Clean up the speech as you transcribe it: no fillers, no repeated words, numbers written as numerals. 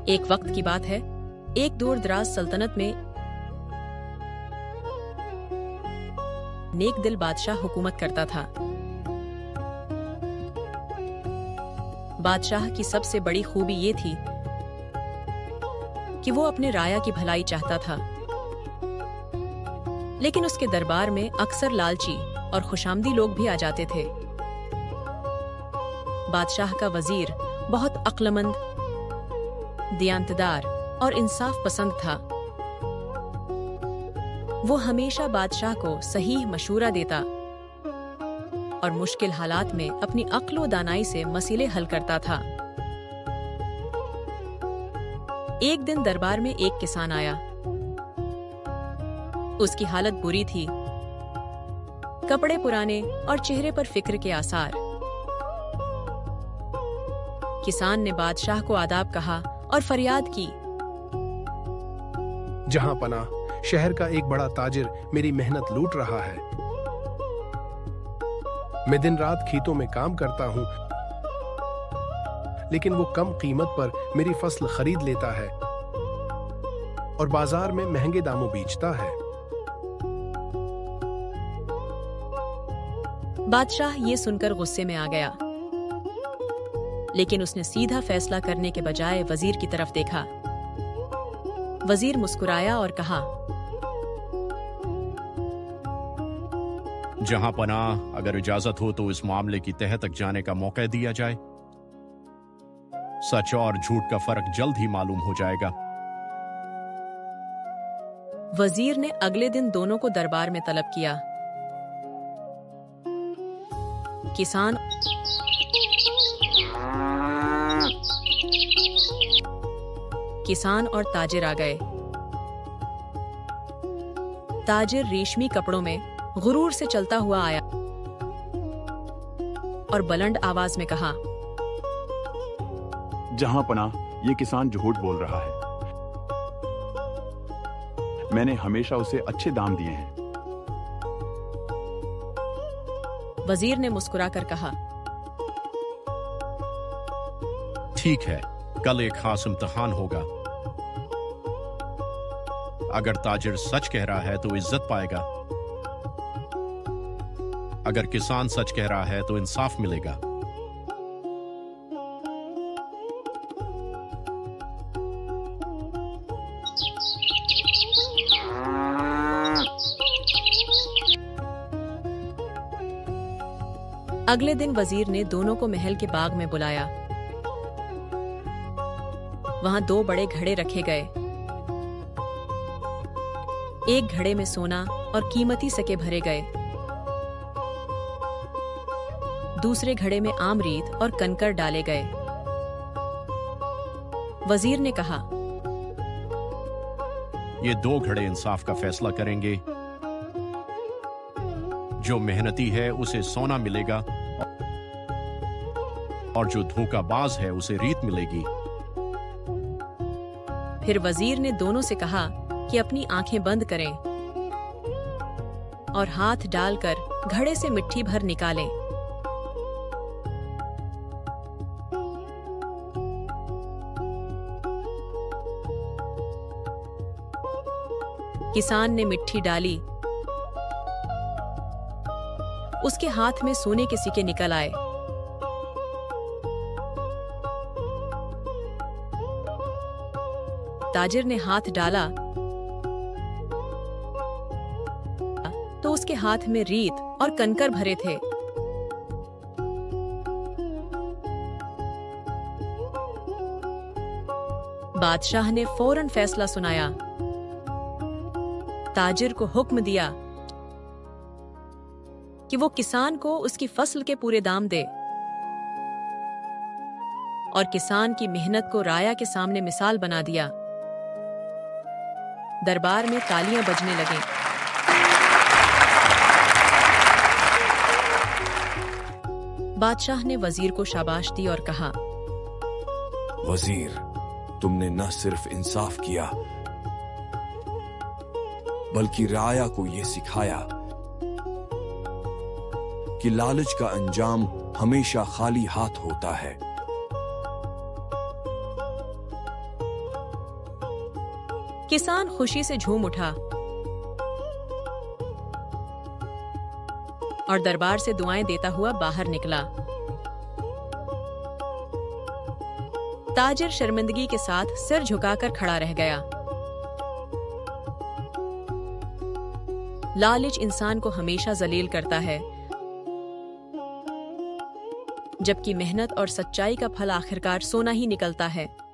एक वक्त की बात है, एक दूर दराज सल्तनत में नेक दिल बादशाह हुकूमत करता था। बादशाह की सबसे बड़ी खूबी ये थी कि वो अपने राया की भलाई चाहता था, लेकिन उसके दरबार में अक्सर लालची और खुशामदी लोग भी आ जाते थे। बादशाह का वजीर बहुत अक्लमंद, दियांतदार और इंसाफ पसंद था। वो हमेशा बादशाह को सही मशूरा देता और मुश्किल हालात में अपनी अक्ल व दानाई से मसले हल करता था। एक दिन दरबार में एक किसान आया। उसकी हालत बुरी थी, कपड़े पुराने और चेहरे पर फिक्र के आसार। किसान ने बादशाह को आदाब कहा और फरियाद की। जहां पनाह, शहर का एक बड़ा ताजिर मेरी मेहनत लूट रहा है। मैं दिन रात खेतों में काम करता हूं, लेकिन वो कम कीमत पर मेरी फसल खरीद लेता है और बाजार में महंगे दामों बेचता है। बादशाह ये सुनकर गुस्से में आ गया, लेकिन उसने सीधा फैसला करने के बजाय वजीर की तरफ देखा। वजीर मुस्कुराया और कहा, जहां पनाह, अगर इजाजत हो तो इस मामले की तह तक जाने का मौका दिया जाए। सच और झूठ का फर्क जल्द ही मालूम हो जाएगा। वजीर ने अगले दिन दोनों को दरबार में तलब किया। किसान और ताजिर आ गए। ताजिर रेशमी कपड़ों में गुरूर से चलता हुआ आया और बुलंद आवाज में कहा, जहां पनाह, ये किसान झूठ बोल रहा है। मैंने हमेशा उसे अच्छे दाम दिए हैं। वजीर ने मुस्कुराकर कहा, ठीक है, कल एक खास इम्तिहान होगा। अगर ताजिर सच कह रहा है तो इज्जत पाएगा, अगर किसान सच कह रहा है तो इंसाफ मिलेगा। अगले दिन वजीर ने दोनों को महल के बाग में बुलाया। वहां दो बड़े घड़े रखे गए। एक घड़े में सोना और कीमती सिक्के भरे गए, दूसरे घड़े में आमरीत और कंकर डाले गए। वजीर ने कहा, ये दो घड़े इंसाफ का फैसला करेंगे। जो मेहनती है उसे सोना मिलेगा और जो धोखाबाज है उसे रीत मिलेगी। फिर वजीर ने दोनों से कहा कि अपनी आंखें बंद करें और हाथ डालकर घड़े से मिट्टी भर निकालें। किसान ने मिट्टी डाली। उसके हाथ में सोने के सिक्के निकल आए। ताजिर ने हाथ डाला तो उसके हाथ में रीत और कंकर भरे थे। बादशाह ने फौरन फैसला सुनाया। ताजिर को हुक्म दिया कि वो किसान को उसकी फसल के पूरे दाम दे और किसान की मेहनत को राया के सामने मिसाल बना दिया। दरबार में तालियां बजने लगीं। बादशाह ने वजीर को शाबाश दी और कहा, वजीर, तुमने न सिर्फ इंसाफ किया बल्कि राया को यह सिखाया कि लालच का अंजाम हमेशा खाली हाथ होता है। किसान खुशी से झूम उठा और दरबार से दुआएं देता हुआ बाहर निकला। ताजिर शर्मिंदगी के साथ सिर झुकाकर खड़ा रह गया। लालच इंसान को हमेशा जलील करता है, जबकि मेहनत और सच्चाई का फल आखिरकार सोना ही निकलता है।